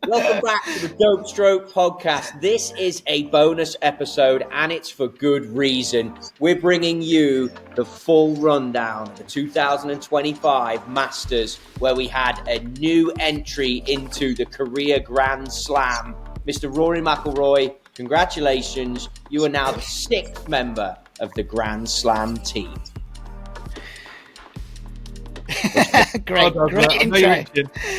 Welcome back to the Dope Stroke podcast. This is a bonus episode and it's for good reason. We're bringing you the full rundown of the 2025 Masters, where we had a new entry into the career Grand Slam. Mr. Rory McIlroy, congratulations. You are now the 6th member of the Grand Slam team. great intro.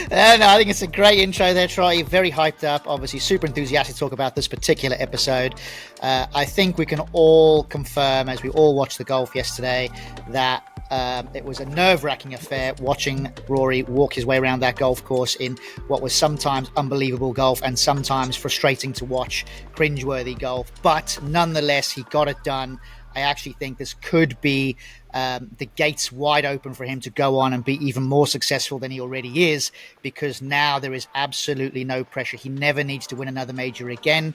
No, I think it's a great intro there, Trottie. Very hyped up, obviously super enthusiastic to talk about this particular episode. I think we can all confirm, as we all watched the golf yesterday, that it was a nerve-wracking affair watching Rory walk his way around that golf course in what was sometimes unbelievable golf and sometimes frustrating to watch, cringeworthy golf. But nonetheless, he got it done. I actually think this could be the gates wide open for him to go on and be even more successful than he already is, because now there is absolutely no pressure. He never needs to win another major again,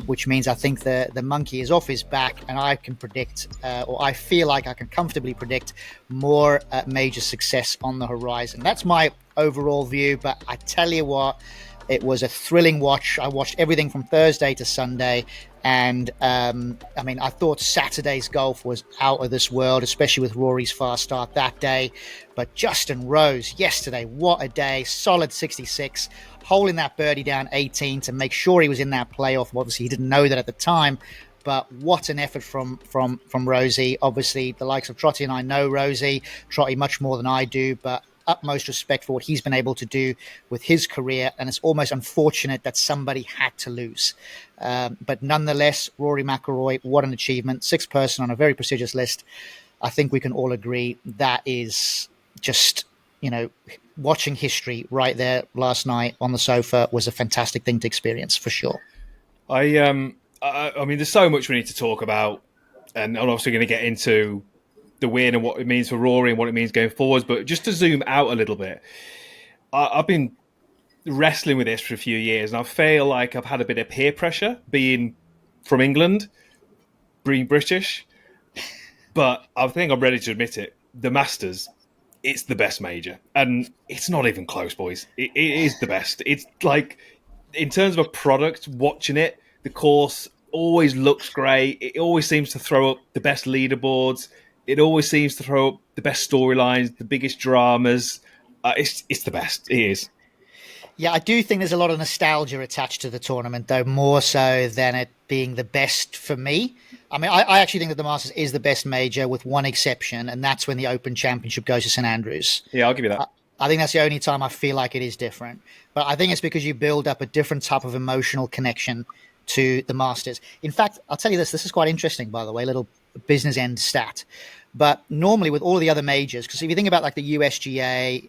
which means I think the monkey is off his back, and I can predict, or I feel like I can comfortably predict, more major success on the horizon. That's my overall view, but I tell you what, it was a thrilling watch. I watched everything from Thursday to Sunday. And I thought Saturday's golf was out of this world, especially with Rory's fast start that day. But Justin Rose yesterday, what a day. Solid 66, holding that birdie down 18 to make sure he was in that playoff. Obviously, he didn't know that at the time. But what an effort from Rosie. Obviously, the likes of Trottie, and I know Rosie, Trottie much more than I do, but utmost respect for what he's been able to do with his career, and it's almost unfortunate that somebody had to lose. But nonetheless, Rory McIlroy, what an achievement. 6th person on a very prestigious list. I think we can all agree that is just, watching history right there last night on the sofa was a fantastic thing to experience, for sure. I mean, there's so much we need to talk about, and I'm obviously going to get into the win and what it means for Rory and what it means going forwards. But just to zoom out a little bit, I've been wrestling with this for a few years, and I feel like I've had a bit of peer pressure being from England, being British. But I think I'm ready to admit it. The Masters, it's the best major. And it's not even close, boys. It is the best. It's like, in terms of a product, watching it, the course always looks great. It always seems to throw up the best leaderboards. It always seems to throw up the best storylines, the biggest dramas. It's the best. It is. Yeah, I do think there's a lot of nostalgia attached to the tournament, though, more so than it being the best for me. I mean, I actually think that the Masters is the best major, with one exception, and that's when the Open Championship goes to St Andrews. Yeah, I'll give you that. I think that's the only time I feel like it is different. But I think it's because you build up a different type of emotional connection to the Masters. In fact, I'll tell you this is quite interesting, by the way, little business end stat. But normally with all of the other majors, because if you think about like the USGA,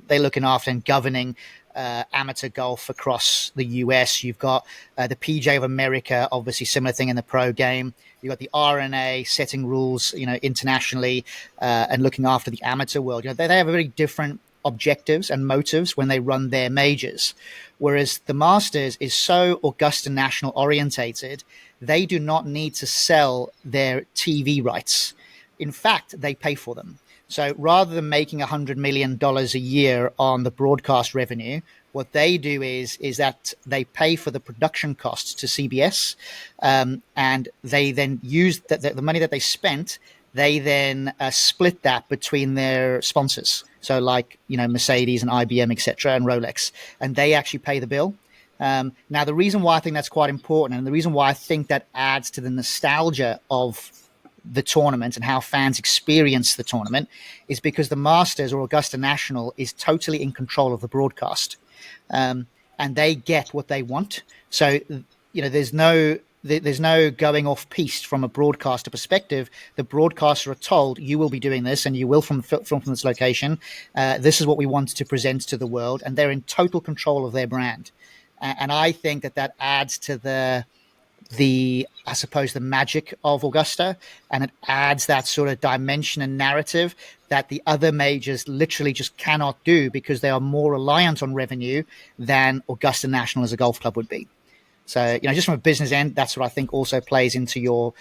they're looking after and governing amateur golf across the US. You've got the PGA of America, obviously similar thing in the pro game. You've got the RNA setting rules, internationally, and looking after the amateur world. They have very different objectives and motives when they run their majors. Whereas the Masters is so Augusta National orientated, they do not need to sell their TV rights. In fact, they pay for them. So rather than making $100 million a year on the broadcast revenue, what they do is that they pay for the production costs to CBS, and they then use the money that they spent. They then split that between their sponsors. So like, Mercedes and IBM, etc., and Rolex, and they actually pay the bill. Now, the reason why I think that's quite important, and the reason why I think that adds to the nostalgia of the tournament and how fans experience the tournament, is because the Masters or Augusta National is totally in control of the broadcast, and they get what they want. So, there's no going off piste from a broadcaster perspective. The broadcaster are told, you will be doing this and you will film from this location. This is what we want to present to the world, and they're in total control of their brand. And I think that adds to the I suppose the magic of Augusta, and it adds that sort of dimension and narrative that the other majors literally just cannot do, because they are more reliant on revenue than Augusta National as a golf club would be. So, just from a business end, that's what I think also plays into your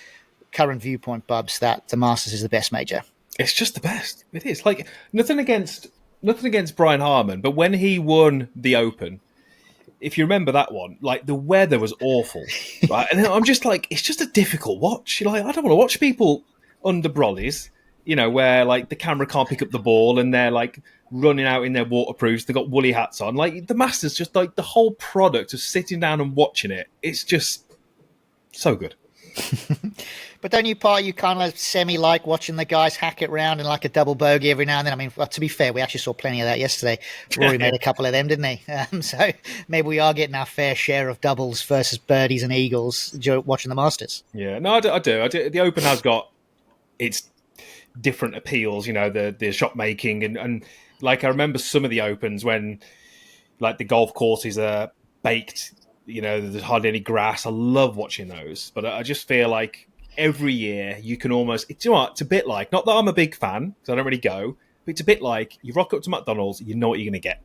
current viewpoint, Bubs, that the Masters is the best major. It's just the best. It is. Like, nothing against Brian Harman, but when he won the Open, if you remember that one, like the weather was awful, right? And I'm just like, it's just a difficult watch. You're like, I don't want to watch people under brollies, where like the camera can't pick up the ball and they're like running out in their waterproofs. They've got woolly hats on. Like the Masters, just like the whole product of sitting down and watching it, it's just so good. But don't you kind of semi-like watching the guys hack it round in like a double bogey every now and then? I mean, well, to be fair, we actually saw plenty of that yesterday. Rory made a couple of them, didn't he? So maybe we are getting our fair share of doubles versus birdies and eagles watching the Masters. Yeah, no, I do. The Open has got its different appeals, the shot making and like I remember some of the Opens when like the golf courses are baked, there's hardly any grass. I love watching those, but I just feel like every year you can almost, it's a bit like, not that I'm a big fan because I don't really go, but it's a bit like you rock up to McDonald's, you know what you're going to get.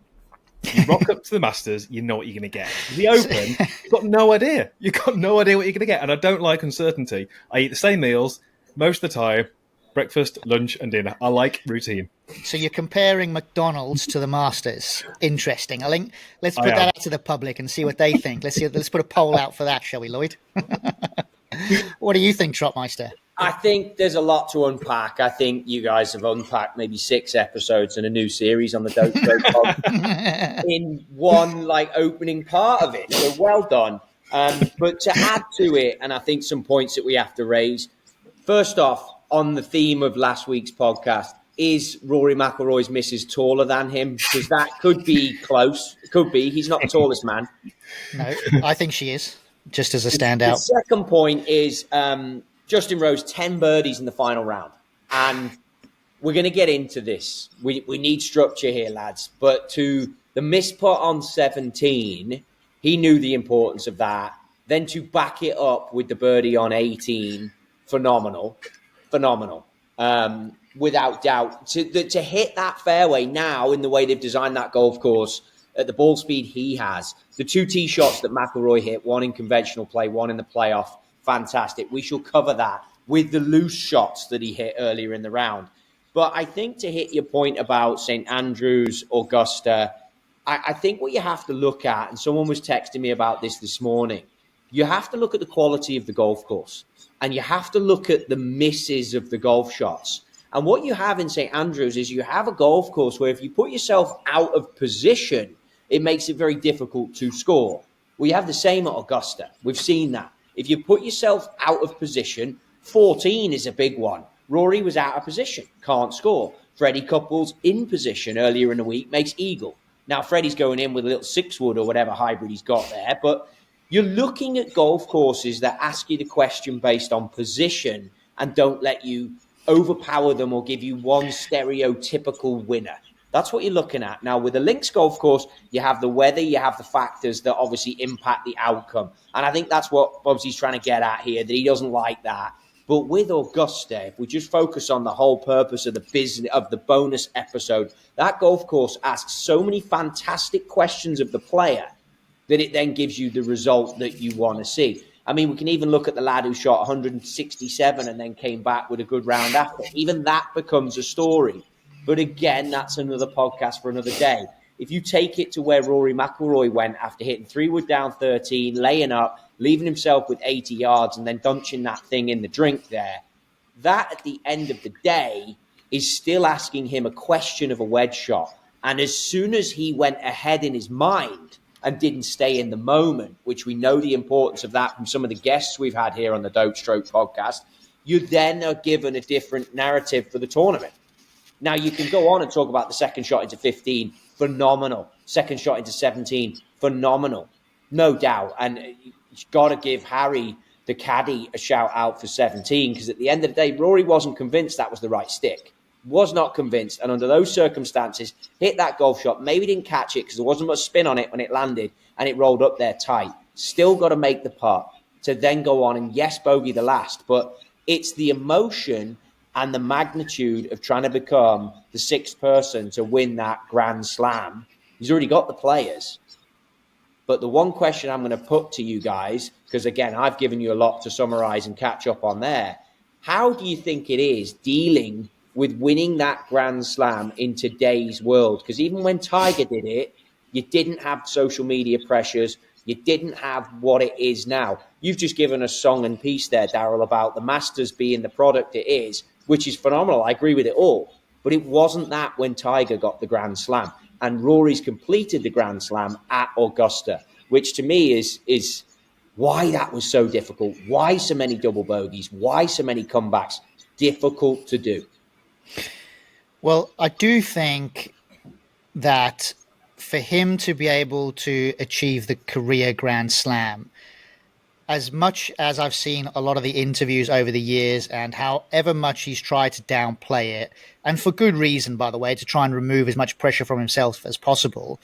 You rock up to the Masters, you know what you're going to get. The Open, you've got no idea. You've got no idea what you're going to get. And I don't like uncertainty. I eat the same meals most of the time, breakfast, lunch, and dinner. I like routine. So you're comparing McDonald's to the Masters. Interesting. I think let's put that out to the public and see what they think. Let's put a poll out for that, shall we, Lloyd? What do you think, Trotmeister? I think there's a lot to unpack. I think you guys have unpacked maybe 6 episodes and a new series on the Dope Pod in one opening part of it. So well done. But to add to it, and I think some points that we have to raise. First off, on the theme of last week's podcast, is Rory McIlroy's missus taller than him? Because that could be close. It could be. He's not the tallest man. No, I think she is, just as a standout. The second point is Justin Rose, 10 birdies in the final round. And we're going to get into this. We need structure here, lads. But to the miss putt on 17, he knew the importance of that. Then to back it up with the birdie on 18, phenomenal. Without doubt. To hit that fairway now in the way they've designed that golf course at the ball speed he has, the 2 tee shots that McIlroy hit, one in conventional play, one in the playoff, fantastic. We shall cover that with the loose shots that he hit earlier in the round. But I think to hit your point about St. Andrews, Augusta, I think what you have to look at, and someone was texting me about this morning, you have to look at the quality of the golf course and you have to look at the misses of the golf shots. And what you have in St. Andrews is you have a golf course where if you put yourself out of position, it makes it very difficult to score. We have the same at Augusta. We've seen that. If you put yourself out of position, 14 is a big one. Rory was out of position, can't score. Freddie Couples in position earlier in the week makes eagle. Now, Freddie's going in with a little 6-wood or whatever hybrid he's got there, but you're looking at golf courses that ask you the question based on position and don't let you overpower them or give you one stereotypical winner. That's what you're looking at. Now, with a links golf course, you have the weather, you have the factors that obviously impact the outcome. And I think that's what obviously he's trying to get at here, that he doesn't like that. But with Augusta, if we just focus on the whole purpose of the business of the bonus episode, that golf course asks so many fantastic questions of the player that it then gives you the result that you want to see. I mean, we can even look at the lad who shot 167 and then came back with a good round after. Even that becomes a story. But again, that's another podcast for another day. If you take it to where Rory McIlroy went after hitting 3-wood down 13, laying up, leaving himself with 80 yards and then dunching that thing in the drink there, that at the end of the day is still asking him a question of a wedge shot. And as soon as he went ahead in his mind and didn't stay in the moment, which we know the importance of that from some of the guests we've had here on the Dope Stroke podcast, you then are given a different narrative for the tournament. Now, you can go on and talk about the second shot into 15, phenomenal. Second shot into 17, phenomenal. No doubt. And you've got to give Harry, the caddy, a shout out for 17, because at the end of the day, Rory wasn't convinced that was the right stick. Was not convinced. And under those circumstances, hit that golf shot. Maybe didn't catch it because there wasn't much spin on it when it landed and it rolled up there tight. Still got to make the putt to then go on and, yes, bogey the last. But it's the emotion and the magnitude of trying to become the 6th person to win that Grand Slam. He's already got the players. But the one question I'm going to put to you guys, because again, I've given you a lot to summarize and catch up on there. How do you think it is dealing with winning that Grand Slam in today's world? Because even when Tiger did it, You didn't have social media pressures. You didn't have what it is now. You've just given us song and piece there, Daryl, about the Masters being the product it is, which is phenomenal. I agree with it all. But it wasn't that when Tiger got the Grand Slam. And Rory's completed the Grand Slam at Augusta, which to me is why that was so difficult. Why so many double bogeys? Why so many comebacks? Difficult to do. Well, I do think that for him to be able to achieve the career Grand Slam, as much as I've seen a lot of the interviews over the years and however much he's tried to downplay it, and for good reason, by the way, to try and remove as much pressure from himself as possible,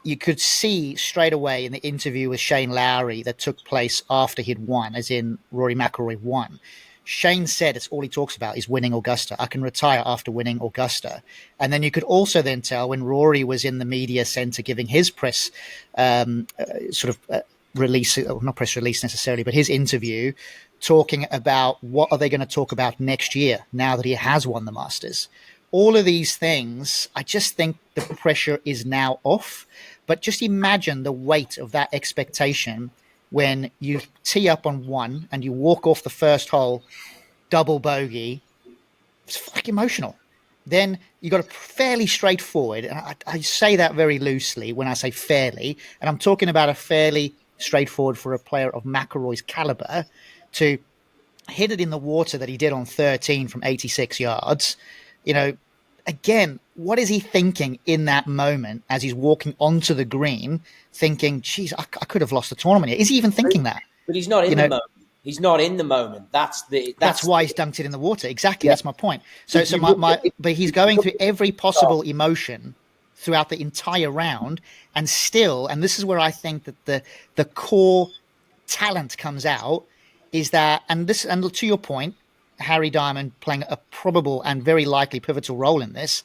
you could see straight away in the interview with Shane Lowry that took place after he'd won, as in Rory McIlroy won. Shane said it's all he talks about is winning Augusta. I can retire after winning Augusta. And then you could also then tell when Rory was in the media center giving his press release, not press release necessarily, but his interview, talking about what are they going to talk about next year now that he has won the Masters. All of these things, I just think the pressure is now off. But just imagine the weight of that expectation when you tee up on one and you walk off the first hole, double bogey. It's like emotional. Then you got a fairly straightforward, and I say that very loosely when I say fairly, and I'm talking about a fairly straightforward for a player of McIlroy's caliber to hit it in the water that he did on 13 from 86 yards. Again, what is he thinking in that moment as he's walking onto the green, thinking, geez, I could have lost the tournament here? Is he even thinking that? But he's not in the moment. He's not in the moment. That's why he's dunked it in the water. Exactly. Yeah. That's my point. But he's going through every possible emotion throughout the entire round, and still, and this is where I think that the core talent comes out, is that, and to your point, Harry Diamond playing a probable and very likely pivotal role in this,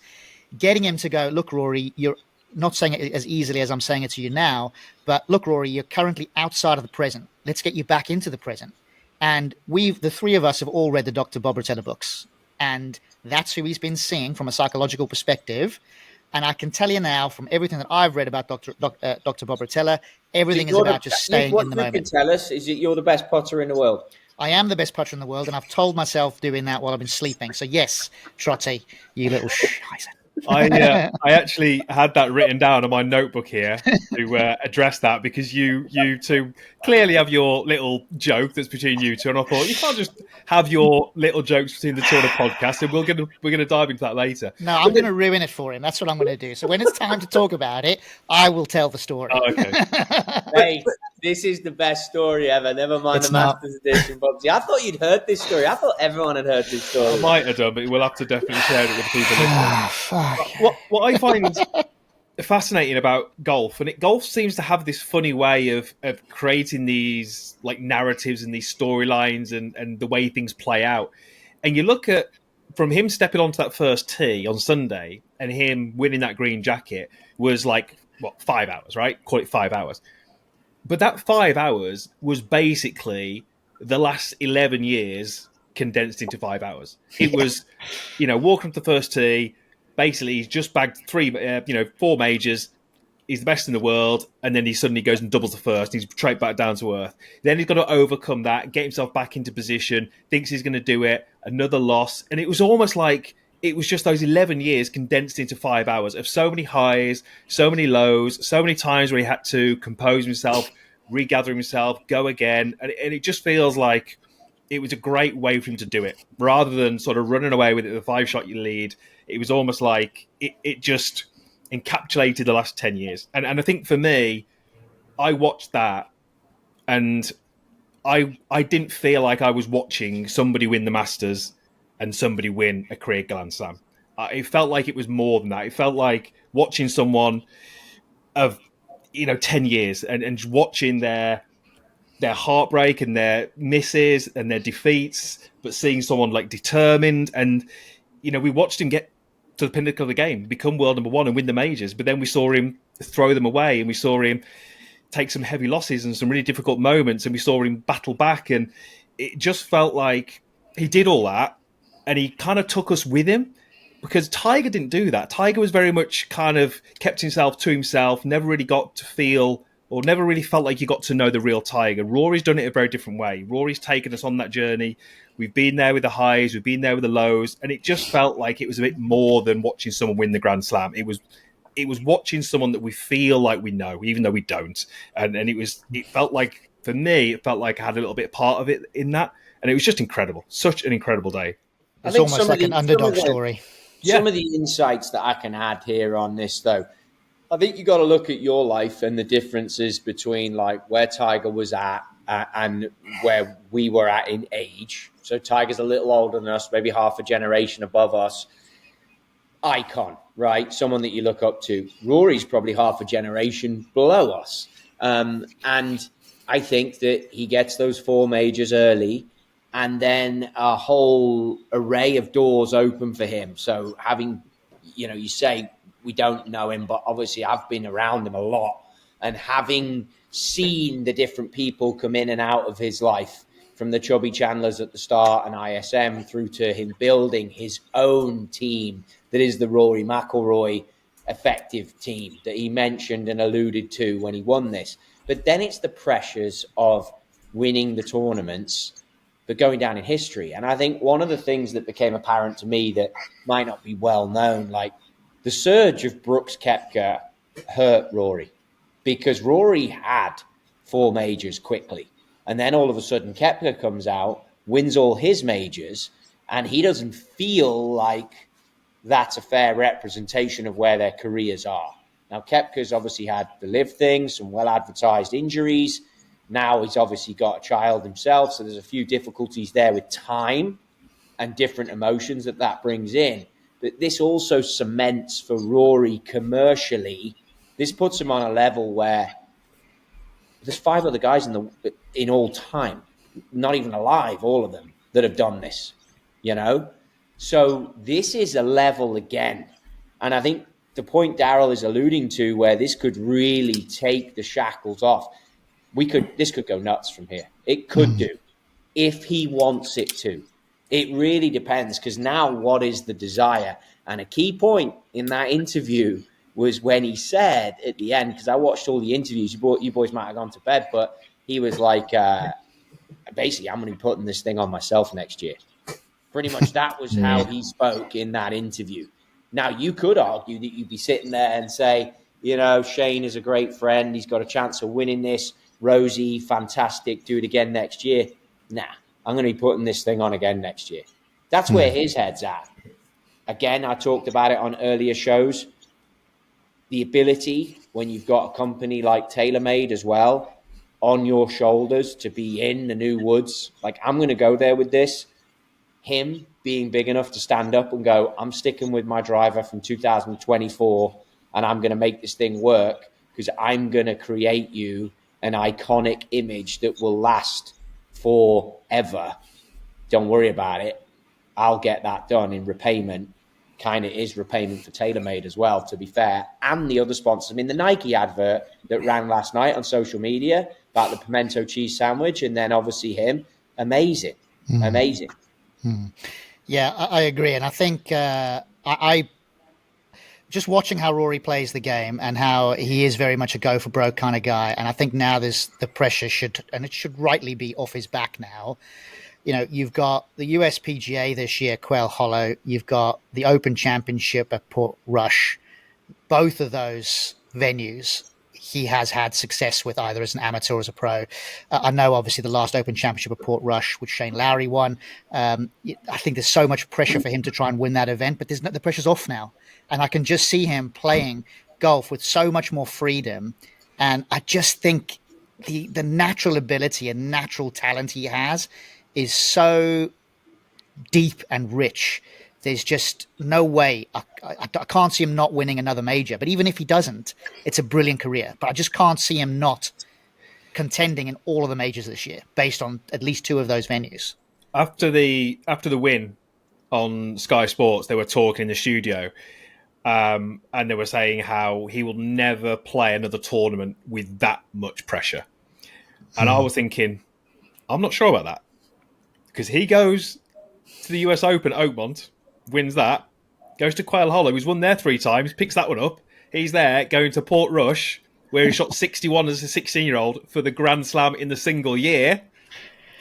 getting him to go, look, Rory, you're not saying it as easily as I'm saying it to you now, but look, Rory, you're currently outside of the present. Let's get you back into the present. And the three of us have all read the Dr. Bob Rotella books, and that's who he's been seeing from a psychological perspective. And I can tell you now, from everything that I've read about Dr. Bob Rotella, everything is about just staying in the moment. What you can tell us is that you're the best putter in the world. I am the best putter in the world, and I've told myself doing that while I've been sleeping. So yes, Trottie, you little scheiße. I actually had that written down on my notebook here to address that, because you two clearly have your little joke that's between you two, and I thought you can't just have your little jokes between the two on the podcast, and we're gonna dive into that later. No, I'm going to ruin it for him. That's what I'm going to do. So when it's time to talk about it, I will tell the story. Oh, okay. Hey, this is the best story ever. Never mind the Masters edition, Bobsy. I thought you'd heard this story. I thought everyone had heard this story. I might have done, but we'll have to definitely share it with the people listening. What I find fascinating about golf, and golf seems to have this funny way of creating these like narratives and these storylines and the way things play out. And you look at, from him stepping onto that first tee on Sunday and him winning that green jacket was like, 5 hours, right? Call it 5 hours. But that 5 hours was basically the last 11 years condensed into 5 hours. It was, walking up the first tee, basically he's just bagged 4 majors. He's the best in the world. And then he suddenly goes and doubles the first. He's straight back down to earth. Then he's got to overcome that, get himself back into position, thinks he's going to do it, another loss. And it was almost like it was just those 11 years condensed into 5 hours of so many highs, so many lows, so many times where he had to compose himself, regather himself, go again. And it just feels like it was a great way for him to do it. Rather than sort of running away with it, the 5-shot you lead, it was almost like it just encapsulated the last 10 years. And I think for me, I watched that and I didn't feel like I was watching somebody win the Masters and somebody win a career Grand Slam. It felt like it was more than that. It felt like watching someone of 10 years and watching their heartbreak and their misses and their defeats, but seeing someone like determined. And we watched him get to the pinnacle of the game, become world number one and win the majors, but then we saw him throw them away, and we saw him take some heavy losses and some really difficult moments, and we saw him battle back. And it just felt like he did all that and he kind of took us with him. because Tiger didn't do that. Tiger was very much kind of kept himself to himself, never really got to feel or never really felt like you got to know the real Tiger. Rory's done it a very different way. Rory's taken us on that journey. We've been there with the highs, we've been there with the lows, and it just felt like it was a bit more than watching someone win the Grand Slam. It was watching someone that we feel like we know, even though we don't. And it felt like, for me, it felt like I had a little bit of part of it in that. And it was just incredible. Such an incredible day. It's almost like an underdog story. Some of the insights that I can add here on this, though, I think you got to look at your life and the differences between like where Tiger was at and where we were at in age. So Tiger's a little older than us, maybe half a generation above us. Icon, right? Someone that you look up to. Rory's probably half a generation below us. And I think that he gets those 4 majors early, and then a whole array of doors open for him. So having, you say we don't know him, but obviously I've been around him a lot, and having seen the different people come in and out of his life, from the Chubby Chandlers at the start and ISM through to him building his own team that is the Rory McIlroy effective team that he mentioned and alluded to when he won this. But then it's the pressures of winning the tournaments but going down in history. And I think one of the things that became apparent to me that might not be well known, like the surge of Brooks Koepka hurt Rory, because Rory had 4 majors quickly. And then all of a sudden Koepka comes out, wins all his majors, and he doesn't feel like that's a fair representation of where their careers are. Now, Koepka's obviously had the live thing, some well-advertised injuries. Now he's obviously got a child himself, so there's a few difficulties there with time and different emotions that brings in. But this also cements for Rory commercially. This puts him on a level where there's 5 other guys in all time, not even alive, all of them, that have done this, So this is a level again. And I think the point Daryl is alluding to, where this could really take the shackles off, this could go nuts from here. It could do, if he wants it to. It really depends, because now what is the desire? And a key point in that interview was when he said at the end, because I watched all the interviews, you boys might have gone to bed, but he was like, basically, I'm going to be putting this thing on myself next year. Pretty much that was how he spoke in that interview. Now, you could argue that you'd be sitting there and say, Shane is a great friend. He's got a chance of winning this. Rosie, fantastic. Do it again next year. Nah, I'm going to be putting this thing on again next year. That's where his head's at. Again, I talked about it on earlier shows. The ability, when you've got a company like TaylorMade as well on your shoulders, to be in the new woods. Like, I'm going to go there with this. Him being big enough to stand up and go, I'm sticking with my driver from 2024 and I'm going to make this thing work, because I'm going to create you an iconic image that will last forever. Don't worry about it. I'll get that done in repayment. Kind of is repayment for TaylorMade as well, to be fair, and the other sponsors. I mean, the Nike advert that ran last night on social media about the pimento cheese sandwich, and then obviously him, amazing. Yeah, I agree. And I think I just watching how Rory plays the game and how he is very much a go for broke kind of guy. And I think now the pressure should rightly be off his back now. You've got the USPGA this year, Quail Hollow. You've got the Open Championship at Port Rush. Both of those venues he has had success with, either as an amateur or as a pro. I know, obviously, the last Open Championship at Port Rush, which Shane Lowry won. I think there's so much pressure for him to try and win that event, but the pressure's off now. And I can just see him playing golf with so much more freedom. And I just think the natural ability and natural talent he has is so deep and rich. There's just no way. I can't see him not winning another major. But even if he doesn't, it's a brilliant career. But I just can't see him not contending in all of the majors this year, based on at least 2 of those venues. After the win on Sky Sports, they were talking in the studio, and they were saying how he will never play another tournament with that much pressure. And I was thinking, I'm not sure about that, because he goes to the US Open, Oakmont, wins that, goes to Quail Hollow. He's won there 3 times, picks that one up. He's there going to Port Rush, where he shot 61 as a 16-year-old for the Grand Slam in the single year.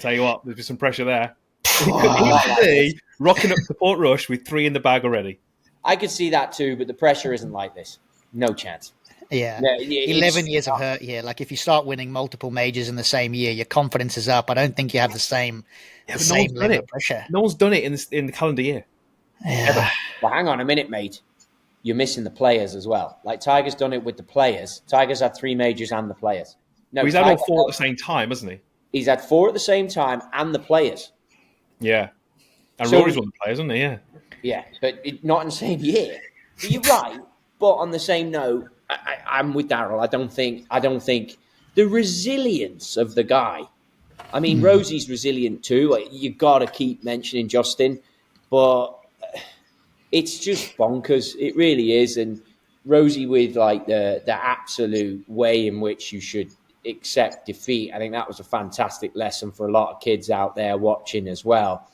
Tell you what, there's been some pressure there. He could be rocking up to Port Rush with 3 in the bag already. I could see that too, but the pressure isn't like this. No chance. Yeah. 11 years of hurt here. Like if you start winning multiple majors in the same year, your confidence is up. I don't think you have the same level of pressure. No one's done it in the calendar year. Yeah. Ever. Well, hang on a minute, mate. You're missing the players as well. Like Tiger's done it with the players. Tiger's had 3 majors and the players. No, he's had all 4 at the same time, hasn't he? He's had 4 at the same time and the players. Yeah. And Rory's won the players, hasn't he? Yeah. Yeah, but not in the same year. But you're right. But on the same note, I'm with Daryl. I don't think the resilience of the guy. I mean, Rosie's resilient too. You've got to keep mentioning Justin, but it's just bonkers. It really is. And Rosie with like the absolute way in which you should accept defeat. I think that was a fantastic lesson for a lot of kids out there watching as well.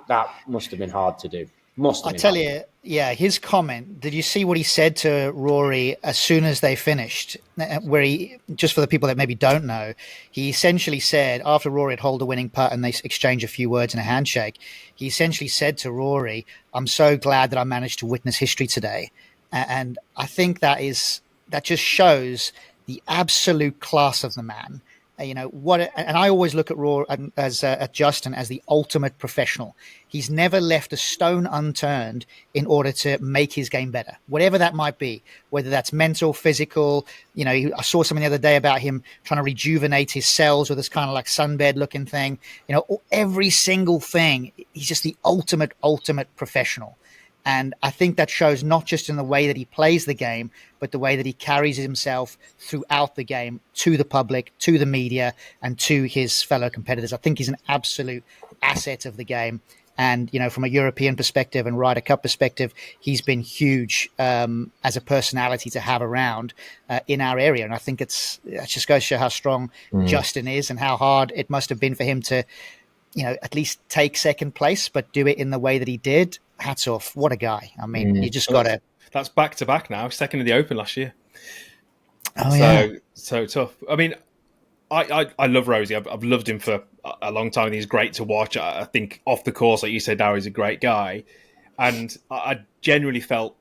That must have been hard to do. I tell you, yeah, his comment, did you see what he said to Rory as soon as they finished? Where he, just for the people that maybe don't know, he essentially said, after Rory had holed a winning putt and they exchanged a few words in a handshake, he essentially said to Rory, "I'm so glad that I managed to witness history today." And I think that just shows the absolute class of the man. And I always look at Rory at Justin as the ultimate professional. He's never left a stone unturned in order to make his game better, whatever that might be, whether that's mental, physical. I saw something the other day about him trying to rejuvenate his cells with this kind of like sunbed looking thing. Every single thing. He's just the ultimate professional. And I think that shows not just in the way that he plays the game, but the way that he carries himself throughout the game to the public, to the media, and to his fellow competitors. I think he's an absolute asset of the game. And, from a European perspective and Ryder Cup perspective, he's been huge as a personality to have around in our area. And I think it just goes to show how strong Justin is and how hard it must have been for him to, at least take second place, but do it in the way that he did. Hats off. What a guy. I mean, you just got to... That's back-to-back now. Second in the Open last year. So tough. I mean, I love Rosie. I've loved him for a long time. He's great to watch. I think off the course, like you said, Darryl, he's a great guy. And I genuinely felt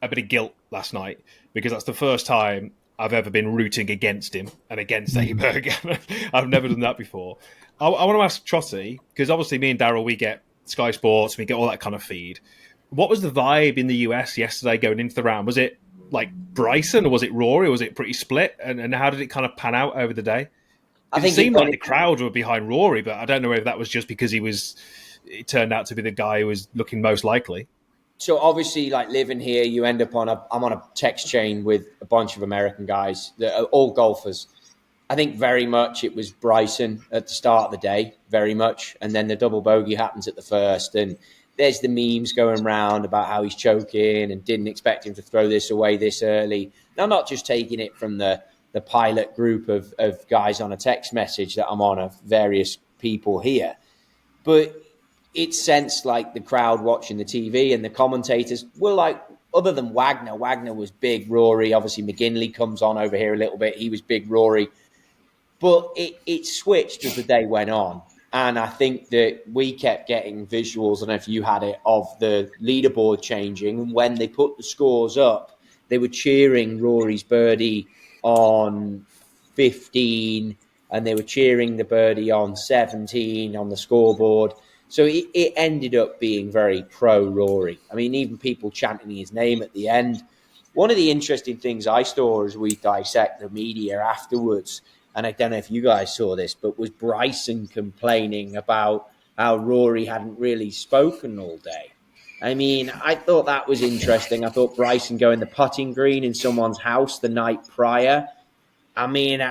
a bit of guilt last night because that's the first time I've ever been rooting against him and against Aberg. I've never done that before. I want to ask Trottie, because obviously me and Daryl, we get Sky Sports, we get all that kind of feed. What was the vibe in the US yesterday going into the round? Was it like Bryson or was it Rory or was it pretty split? And how did it kind of pan out over the day? It seemed like the crowd were behind Rory, but I don't know if that was just because it turned out to be the guy who was looking most likely. So obviously, like living here, you end up I'm on a text chain with a bunch of American guys that are all golfers. I think very much it was Bryson at the start of the day, very much. And then the double bogey happens at the first. And there's the memes going around about how he's choking and didn't expect him to throw this away this early. Now, not just taking it from the pilot group of guys on a text message that I'm on of various people here, but it's sensed like the crowd watching the TV and the commentators were like, other than Wagner was big Rory. Obviously, McGinley comes on over here a little bit. He was big Rory. But it switched as the day went on. And I think that we kept getting visuals, I don't know if you had it, of the leaderboard changing. And when they put the scores up, they were cheering Rory's birdie on 15 and they were cheering the birdie on 17 on the scoreboard. So it ended up being very pro-Rory. I mean, even people chanting his name at the end. One of the interesting things I saw as we dissect the media afterwards, and I don't know if you guys saw this, but was Bryson complaining about how Rory hadn't really spoken all day. I mean, I thought that was interesting. I thought Bryson going the putting green in someone's house the night prior. I mean,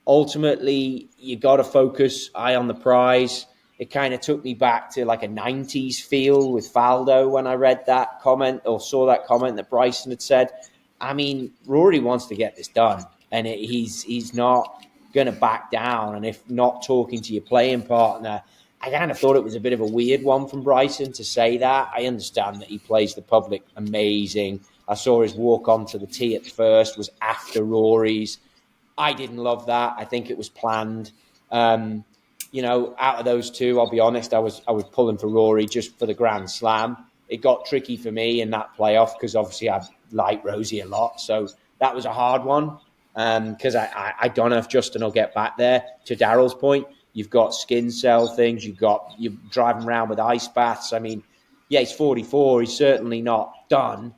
ultimately, you got to focus eye on the prize. It kind of took me back to like a 90s feel with Faldo when I read that comment or saw that comment that Bryson had said. I mean, Rory wants to get this done. And he's not going to back down. And if not talking to your playing partner I kind of thought it was a bit of a weird one from Bryson to say that. I understand that he plays the public amazing. I saw his walk onto the tee at first was after Rory's. I didn't love that. I think it was planned. Out of those two, I'll be honest, I was pulling for Rory just for the Grand Slam. It got tricky for me in that playoff because obviously I like Rosie a lot. So that was a hard one because I don't know if Justin will get back there. To Daryl's point, you've got skin cell things. You're driving around with ice baths. I mean, yeah, he's 44. He's certainly not done,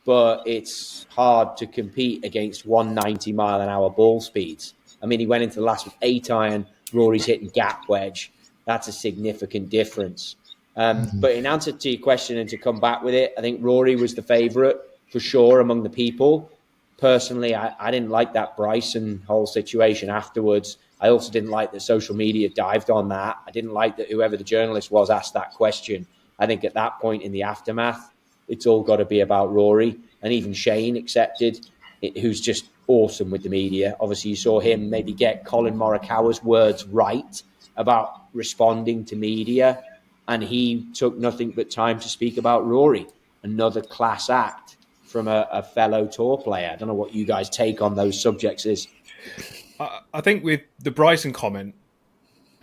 but it's hard to compete against 190 mile an hour ball speeds. I mean, he went into the last with 8 iron. Rory's hitting gap wedge. That's a significant difference. But in answer to your question and to come back with it, I think Rory was the favourite for sure among the people. Personally, I didn't like that Bryson whole situation afterwards. I also didn't like that social media dived on that. I didn't like that whoever the journalist was asked that question. I think at that point in the aftermath, it's all got to be about Rory. And even Shane accepted, who's just awesome with the media. Obviously, you saw him maybe get Colin Morikawa's words right about responding to media. And he took nothing but time to speak about Rory, another class act from a fellow tour player. I don't know what you guys' take on those subjects is. I think with the Bryson comment,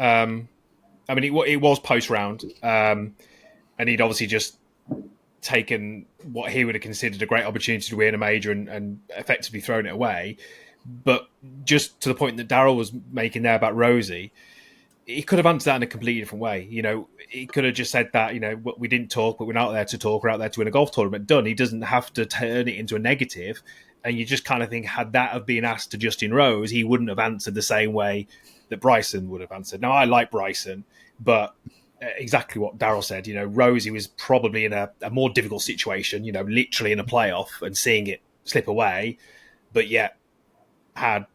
it was post-round, and he'd obviously just taken what he would have considered a great opportunity to win a major and effectively thrown it away. But just to the point that Daryl was making there about Rosie, he could have answered that in a completely different way. He could have just said that, we didn't talk, but we're not there to talk. We're out there to win a golf tournament. Done. He doesn't have to turn it into a negative. And you just kind of think, had that have been asked to Justin Rose, he wouldn't have answered the same way that Bryson would have answered. Now, I like Bryson, but exactly what Daryl said, Rosie was probably in a more difficult situation, literally in a playoff and seeing it slip away, but yet had,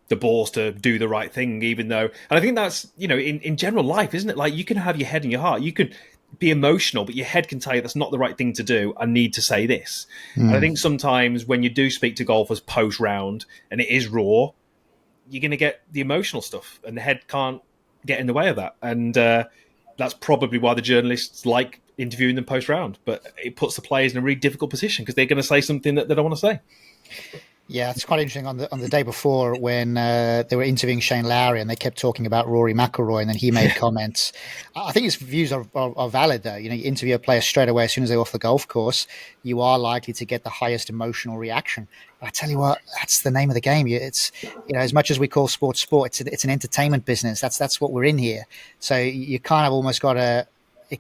the balls to do the right thing, even though, and I think that's, in general life, isn't it? Like, you can have your head and your heart. You could be emotional, but your head can tell you that's not the right thing to do. I need to say this. And I think sometimes when you do speak to golfers post-round and it is raw, you're going to get the emotional stuff and the head can't get in the way of that. And that's probably why the journalists like interviewing them post-round. But it puts the players in a really difficult position because they're going to say something that they don't want to say. Yeah, it's quite interesting. On the day before, when they were interviewing Shane Lowry and they kept talking about Rory McIlroy, and then he made comments. I think his views are valid, though. You interview a player straight away as soon as they're off the golf course, you are likely to get the highest emotional reaction. But I tell you what, that's the name of the game. It's as much as we call sport, it's an entertainment business. That's what we're in here. So you kind of almost got to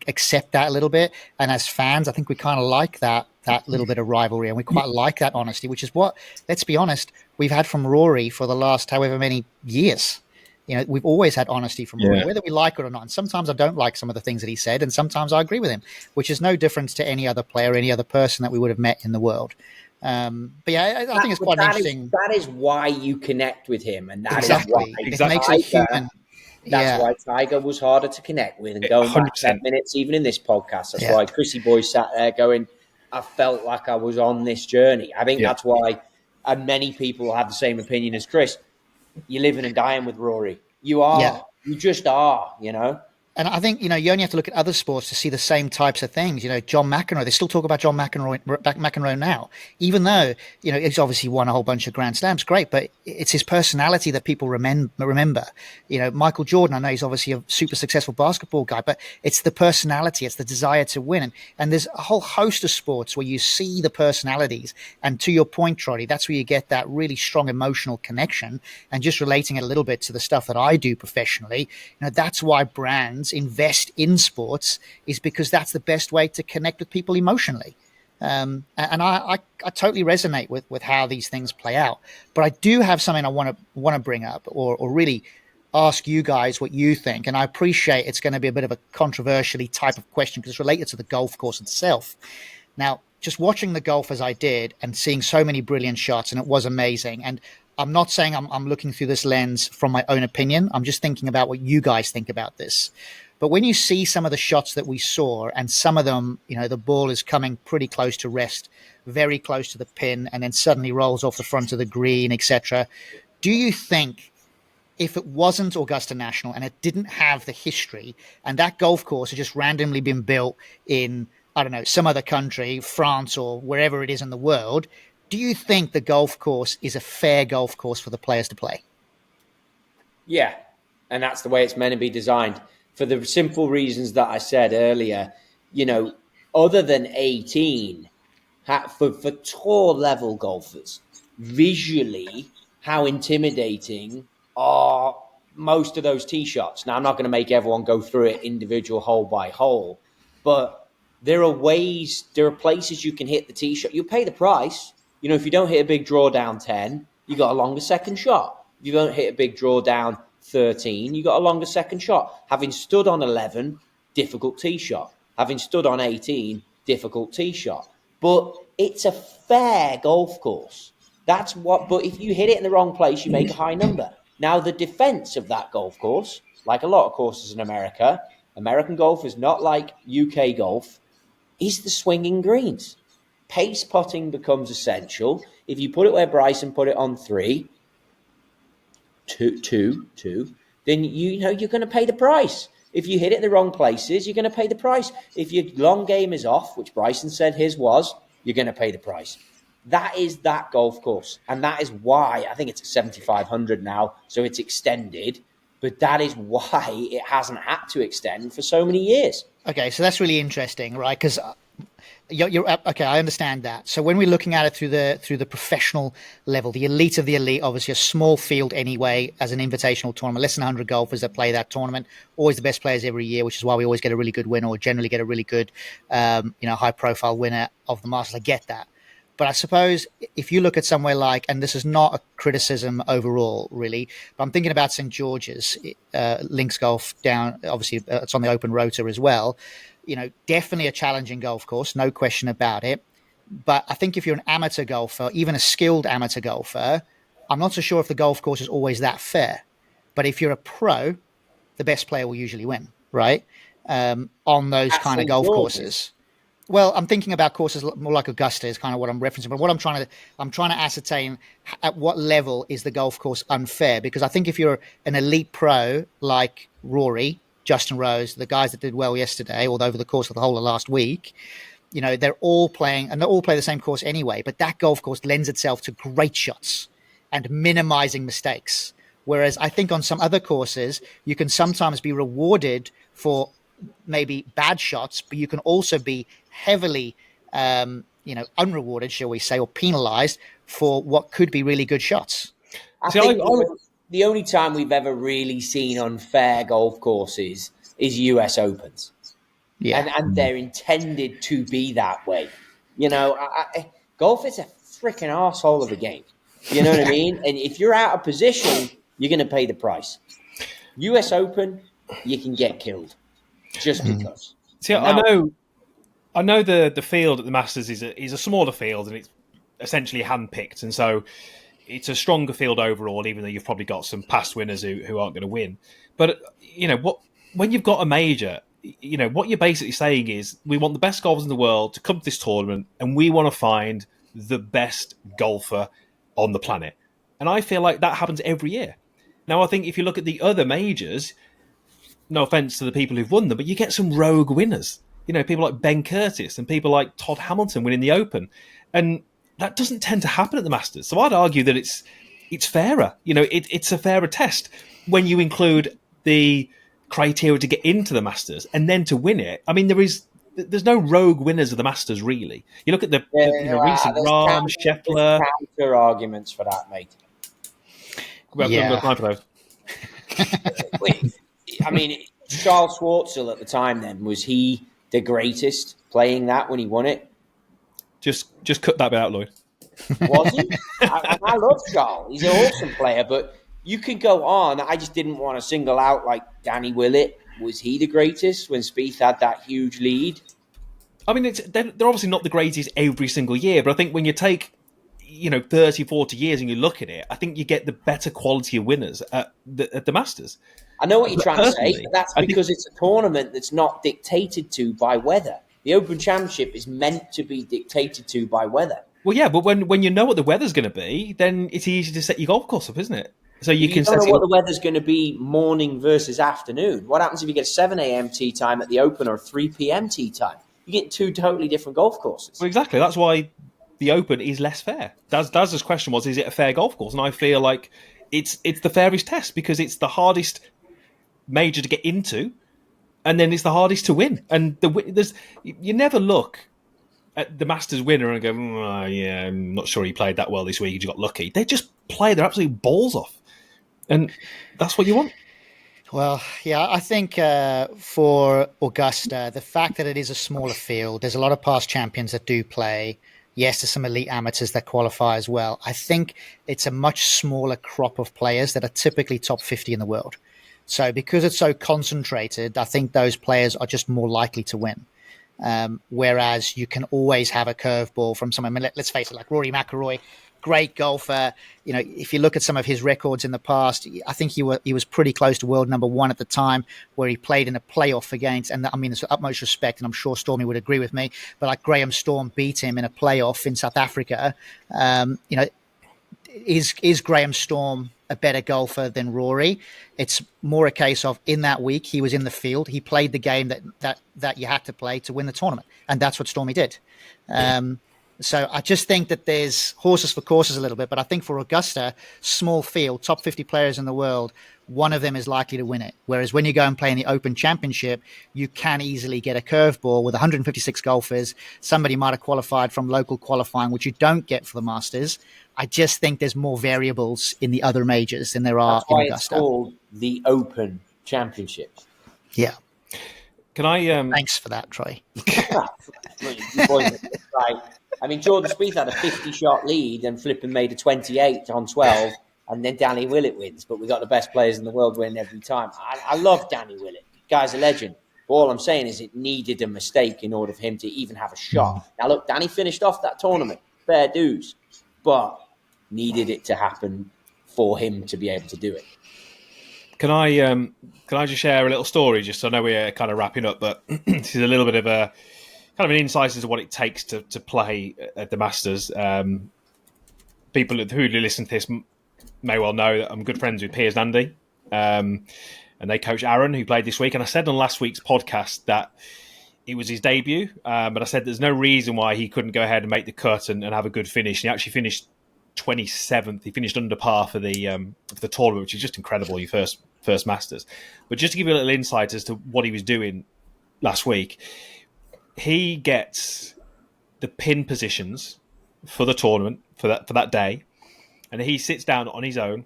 accept that a little bit. And as fans, I think we kind of like that little bit of rivalry, and we quite like that honesty, which is what, let's be honest, we've had from Rory for the last however many years. We've always had honesty from Rory, whether we like it or not. And sometimes I don't like some of the things that he said, and sometimes I agree with him, which is no difference to any other player, any other person that we would have met in the world. But yeah, I think it's quite interesting. That is why you connect with him, and that exactly. is why it makes it human. That's why Tiger was harder to connect with, and going 100%. Back 10 minutes, even in this podcast. That's why Chrissy Boy sat there going, I felt like I was on this journey. I think that's why, and many people have the same opinion as Chris. You're living and dying with Rory. You are. Yeah. You just are, And I think, you only have to look at other sports to see the same types of things. John McEnroe, they still talk about John McEnroe now, even though, he's obviously won a whole bunch of Grand Slams. Great. But it's his personality that people remember. Michael Jordan, I know he's obviously a super successful basketball guy, but it's the personality. It's the desire to win. And there's a whole host of sports where you see the personalities. And to your point, Trottie, that's where you get that really strong emotional connection. And just relating it a little bit to the stuff that I do professionally, that's why brands invest in sports, is because that's the best way to connect with people emotionally. And I totally resonate with how these things play out. But I do have something I want to bring up or really ask you guys what you think. And I appreciate it's going to be a bit of a controversially type of question because it's related to the golf course itself. Now, just watching the golf as I did and seeing so many brilliant shots, and it was amazing. And I'm not saying I'm looking through this lens from my own opinion. I'm just thinking about what you guys think about this. But when you see some of the shots that we saw, and some of them, the ball is coming pretty close to rest, very close to the pin, and then suddenly rolls off the front of the green, etc. Do you think if it wasn't Augusta National and it didn't have the history, and that golf course had just randomly been built in, I don't know, some other country, France or wherever it is in the world, do you think the golf course is a fair golf course for the players to play? Yeah, and that's the way it's meant to be designed. For the simple reasons that I said earlier, other than 18, for tour level golfers, visually, how intimidating are most of those tee shots. Now, I'm not going to make everyone go through it individual hole by hole, but there are places you can hit the tee shot. You pay the price. If you don't hit a big draw down 10, you got a longer second shot. If you don't hit a big draw down 13, you got a longer second shot. Having stood on 11, difficult tee shot. Having stood on 18, difficult tee shot. But it's a fair golf course. But if you hit it in the wrong place, you make a high number. Now, the defense of that golf course, like a lot of courses in America, American golf is not like UK golf, is the swinging greens. Pace putting becomes essential. If you put it where Bryson put it on 3, 2, then you're going to pay the price. If you hit it in the wrong places, you're going to pay the price. If your long game is off, which Bryson said his was, you're going to pay the price. That is that golf course. And that is why I think it's 7,500 now, so it's extended. But that is why it hasn't had to extend for so many years. Okay, so that's really interesting, right? Because you're okay. I understand that. So when we're looking at it through the professional level, the elite of the elite, obviously a small field anyway, as an invitational tournament, less than 100 golfers that play that tournament, always the best players every year, which is why we always get a really good winner, or generally get a really good, high profile winner of the Masters. I get that. But I suppose if you look at somewhere like, and this is not a criticism overall, really, but I'm thinking about St. George's, links golf down, obviously it's on the open rotor as well. Definitely a challenging golf course, no question about it. But I think if you're an amateur golfer, even a skilled amateur golfer, I'm not so sure if the golf course is always that fair. But if you're a pro, the best player will usually win, right? On those kind of golf courses. Well, I'm thinking about courses more like Augusta is kind of what I'm referencing. But what I'm trying to ascertain at what level is the golf course unfair? Because I think if you're an elite pro like Rory, Justin Rose, the guys that did well yesterday, or over the course of the whole of last week, they're all playing, and they all play the same course anyway. But that golf course lends itself to great shots and minimizing mistakes. Whereas I think on some other courses, you can sometimes be rewarded for maybe bad shots, but you can also be heavily, unrewarded, shall we say, or penalized for what could be really good shots. I think the only time we've ever really seen unfair golf courses is US Opens. Yeah. And they're intended to be that way. Golf is a freaking arsehole of a game. You know what I mean? And if you're out of position, you're going to pay the price. US Open, you can get killed just because. See, I know the field at the Masters is a smaller field, and it's essentially handpicked, and so it's a stronger field overall, even though you've probably got some past winners who aren't going to win. But when you've got a major, what you're basically saying is we want the best golfers in the world to come to this tournament, and we want to find the best golfer on the planet. And I feel like that happens every year. Now, I think if you look at the other majors, no offense to the people who've won them, but you get some rogue winners. People like Ben Curtis and people like Todd Hamilton winning the Open. And that doesn't tend to happen at the Masters. So I'd argue that it's fairer. It's a fairer test when you include the criteria to get into the Masters and then to win it. I mean, there's no rogue winners of the Masters, really. You look at the recent Rahm, Scheffler. Counter arguments for that, mate. We've got time for those. I mean, Charles Schwartzel at the time then, was he the greatest playing that when he won it? Just cut that bit out, Lloyd. Was he? I love Charles. He's an awesome player, but you could go on. I just didn't want to single out like Danny Willett. Was he the greatest when Spieth had that huge lead? I mean, they're obviously not the greatest every single year, but I think when you take 30, 40 years and you look at it, I think you get the better quality of winners at the Masters. I know what you're trying to say, but that's because it's a tournament that's not dictated to by weather. The Open Championship is meant to be dictated to by weather. Well, yeah, but when you know what the weather's going to be, then it's easy to set your golf course up, isn't it? So you can don't know set it what up. the weather's going to be morning versus afternoon. What happens if you get a 7 a.m. tee time at the Open or a 3 p.m. tee time? You get two totally different golf courses. Well, exactly. That's why the Open is less fair. Daz's question was, is it a fair golf course? And I feel like it's the fairest test because it's the hardest major to get into, and then it's the hardest to win. And you never look at the Masters winner and go, yeah, I'm not sure he played that well this week. He just got lucky. They just play their absolute balls off, and that's what you want. Well, yeah, I think for Augusta, the fact that it is a smaller field, there's a lot of past champions that do play. Yes, there's some elite amateurs that qualify as well. I think it's a much smaller crop of players that are typically top 50 in the world. So because it's so concentrated, I think those players are just more likely to win. Whereas you can always have a curveball from someone. I mean, let's face it, like Rory McIlroy, great golfer. You know, if you look at some of his records in the past, I think he was pretty close to world number one at the time, where he played in a playoff against. And I mean, it's utmost respect, and I'm sure Stormy would agree with me. But like Graham Storm beat him in a playoff in South Africa. You know, is Graham Storm a better golfer than Rory? It's more a case of in that week he was in the field, he played the game that you had to play to win the tournament, and that's what Stormy did. So I just think that there's horses for courses a little bit, but I think for Augusta, small field, top 50 players in the world, one of them is likely to win it. Whereas when you go and play in the Open Championship, you can easily get a curveball with 156 golfers. Somebody might have qualified from local qualifying, which you don't get for the Masters. I just think there's more variables in the other majors than there are in Augusta. It's called the Open Championship. Yeah. Can I? Thanks for that, Troy. Right. I mean, Jordan Spieth had a 50-shot lead and flipping made a 28 on 12, and then Danny Willett wins. But we got the best players in the world winning every time. I love Danny Willett. The guy's a legend. But all I'm saying is it needed a mistake in order for him to even have a shot. Now, look, Danny finished off that tournament. Fair dues. But needed it to happen for him to be able to do it. Can I just share a little story? Just so I know we're kind of wrapping up, but this is a little bit of a kind of an insight into what it takes to play at the Masters. People who listen to this may well know that I'm good friends with Piers and Andy, and they coach Aaron, who played this week. And I said on last week's podcast that it was his debut, but I said there's no reason why he couldn't go ahead and make the cut and have a good finish. He actually finished 27th. He finished under par for the tournament, which is just incredible. Your first Masters. But just to give you a little insight as to what he was doing last week, he gets the pin positions for the tournament for that day, and he sits down on his own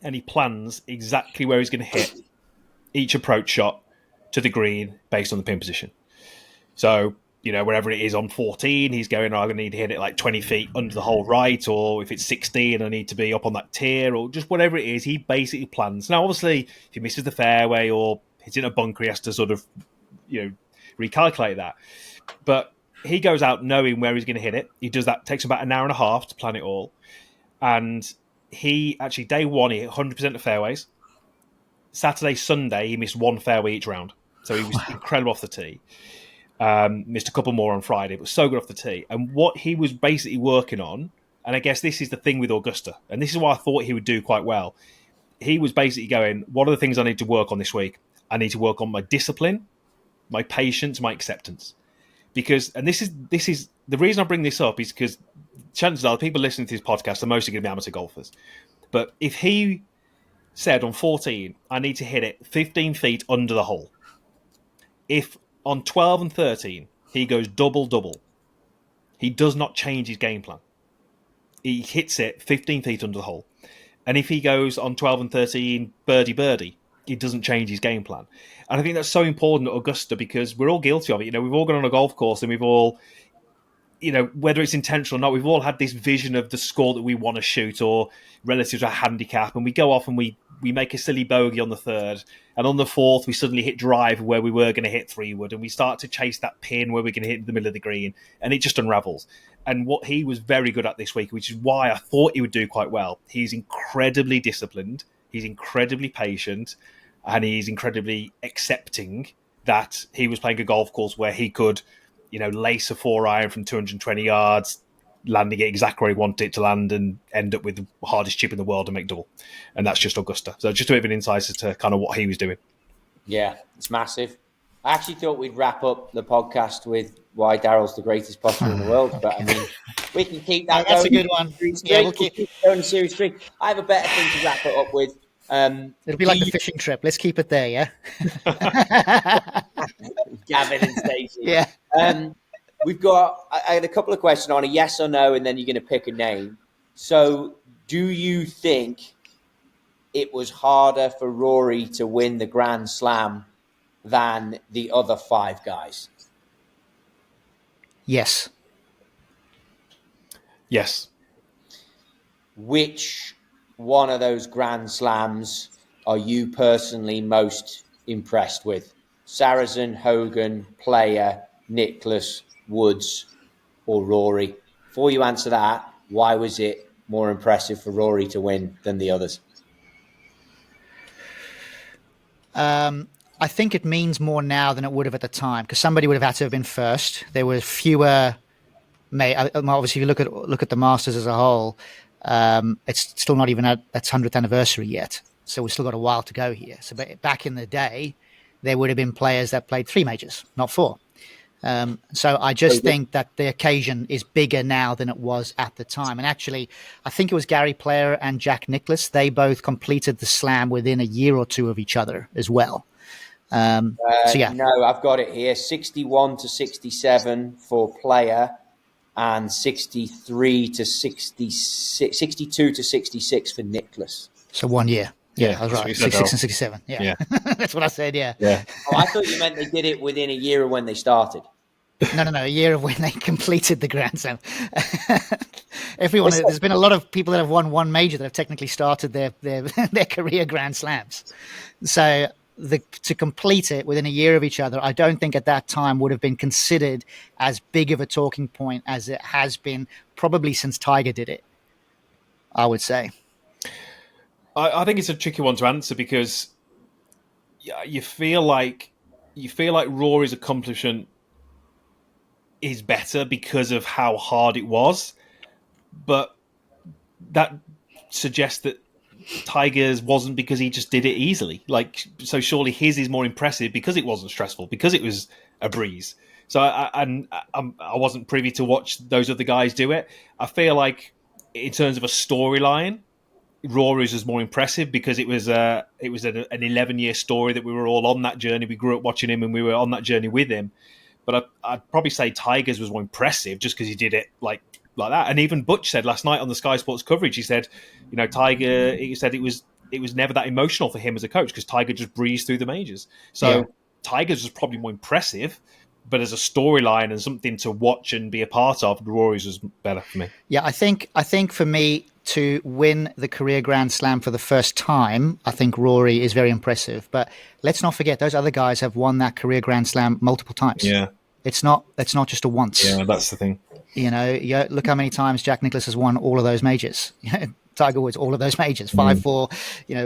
and he plans exactly where he's going to hit each approach shot to the green based on the pin position. So, you know, wherever it is on 14, he's going, I'm going to need to hit it like 20 feet under the hole right, or if it's 16, I need to be up on that tier, or just whatever it is, he basically plans. Now, obviously, if he misses the fairway or hits in a bunker, he has to sort of, you know, recalculate that. But he goes out knowing where he's going to hit it. He does that, takes about an hour and a half to plan it all. And he actually, day one, he hit 100% of fairways. Saturday, Sunday, he missed one fairway each round. So he was incredible off the tee. Missed a couple more on Friday, but so good off the tee. And what he was basically working on, and I guess this is the thing with Augusta, and this is what I thought he would do quite well. He was basically going, what are the things I need to work on this week? I need to work on my discipline, my patience, my acceptance. Because, and this is the reason I bring this up is because chances are the people listening to this podcast are mostly going to be amateur golfers. But if he said on 14, I need to hit it 15 feet under the hole. If on 12 and 13, he goes double-double, he does not change his game plan. He hits it 15 feet under the hole. And if he goes on 12 and 13, birdie, he doesn't change his game plan. And I think that's so important at Augusta because we're all guilty of it. You know, we've all gone on a golf course and we've all, you know, whether it's intentional or not, we've all had this vision of the score that we want to shoot or relative to a handicap. And we go off and we make a silly bogey on the third. And on the fourth, we suddenly hit drive where we were going to hit 3-wood. And we start to chase that pin where we're going to hit the middle of the green. And it just unravels. And what he was very good at this week, which is why I thought he would do quite well, he's incredibly disciplined. He's incredibly patient. And he's incredibly accepting that he was playing a golf course where he could, you know, lace a 4-iron from 220 yards, landing it exactly where he wanted it to land and end up with the hardest chip in the world and make double. And that's just Augusta. So just a bit of an insight as to kind of what he was doing. Yeah, it's massive. I actually thought we'd wrap up the podcast with why Daryl's the greatest putter in the world, but I mean, we can keep that That's going. a good one. Yeah, we'll keep going series 3. I have a better thing to wrap it up with. It'll be like the fishing trip. Let's keep it there, yeah? Gavin and Stacey. Yeah. I had a couple of questions on a yes or no, and then you're going to pick a name. So do you think it was harder for Rory to win the Grand Slam than the other 5 guys? Yes. Yes. Which one of those Grand Slams are you personally most impressed with? Saracen, Hogan, Player, Nicklaus, Woods, or Rory? Before you answer that, why was it more impressive for Rory to win than the others? I think it means more now than it would have at the time, because somebody would have had to have been first. There were fewer. Obviously, if you look at the Masters as a whole, it's still not even at its 100th anniversary yet. So we've still got a while to go here. So back in the day, there would have been players that played 3 majors, not 4. So I just think that the occasion is bigger now than it was at the time. And actually, I think it was Gary Player and Jack Nicklaus. They both completed the slam within a year or 2 of each other as well. So yeah. No, I've got it here. 61 to 67 for Player and 63 to 66, 62 to 66 for Nicklaus. So 1 year. Yeah, I was right. 66 and 67. Yeah. That's what I said. Yeah. Oh, I thought you meant they did it within a year of when they started. No. A year of when they completed the Grand Slam. There's been a lot of people that have won 1 major that have technically started their career Grand Slams. So to complete it within a year of each other, I don't think at that time would have been considered as big of a talking point as it has been probably since Tiger did it, I would say. I think it's a tricky one to answer because you feel like Rory's accomplishment is better because of how hard it was, but that suggests that Tiger's wasn't because he just did it easily. So surely his is more impressive because it wasn't stressful, because it was a breeze. So I wasn't privy to watch those other guys do it. I feel like in terms of a storyline, Rory's was more impressive because it was an 11-year story that we were all on that journey. We grew up watching him and we were on that journey with him. But I'd probably say Tiger's was more impressive just because he did it like that. And even Butch said last night on the Sky Sports coverage, he said, Tiger, he said it was never that emotional for him as a coach because Tiger just breezed through the majors. So Tiger's was probably more impressive, but as a storyline and something to watch and be a part of, Rory's was better for me. Yeah, I think for me to win the career Grand Slam for the first time, I think Rory is very impressive. But let's not forget those other guys have won that career Grand Slam multiple times. Yeah, it's not just a once. Yeah, that's the thing. Look how many times Jack Nicklaus has won all of those majors. Tiger Woods, all of those majors, 5, 4,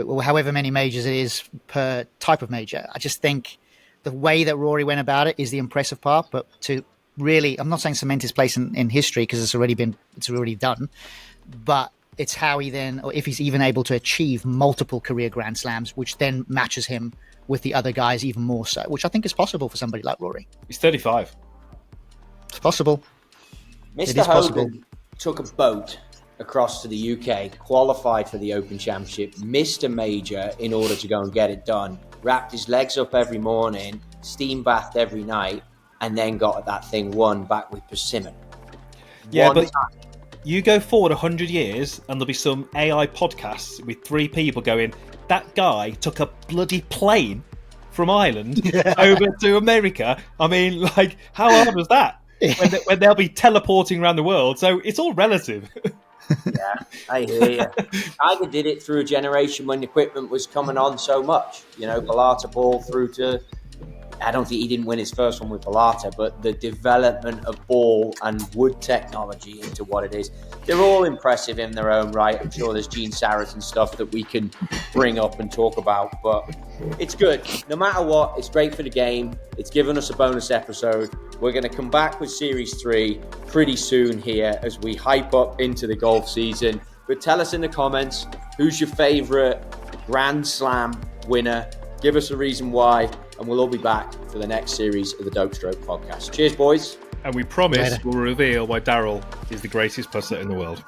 or however many majors it is per type of major. I just think the way that Rory went about it is the impressive part, but to really, I'm not saying cement his place in history because it's already done, but it's how he then, or if he's even able to achieve multiple career Grand Slams, which then matches him with the other guys even more so, which I think is possible for somebody like Rory. He's 35. It's possible. Mr. Hogan took a boat across to the UK, qualified for the Open Championship, missed a major in order to go and get it done, wrapped his legs up every morning, steam bathed every night, and then got that thing won back with persimmon. Yeah, but you go forward 100 years and there'll be some AI podcasts with 3 people going, that guy took a bloody plane from Ireland over to America. I mean, how hard was that? When they'll be teleporting around the world. So it's all relative. Yeah, I hear you. Tiger did it through a generation when equipment was coming on so much. Balata ball through to... I don't think he didn't win his first one with Balata, but the development of ball and wood technology into what it is, they're all impressive in their own right. I'm sure there's Gene Saracen stuff that we can bring up and talk about, but it's good. No matter what, it's great for the game. It's given us a bonus episode. We're going to come back with Series 3 pretty soon here as we hype up into the golf season. But tell us in the comments, who's your favourite Grand Slam winner? Give us a reason why, and we'll all be back for the next series of the Dope Stroke podcast. Cheers, boys. And we promise we'll reveal why Daryl is the greatest putter in the world.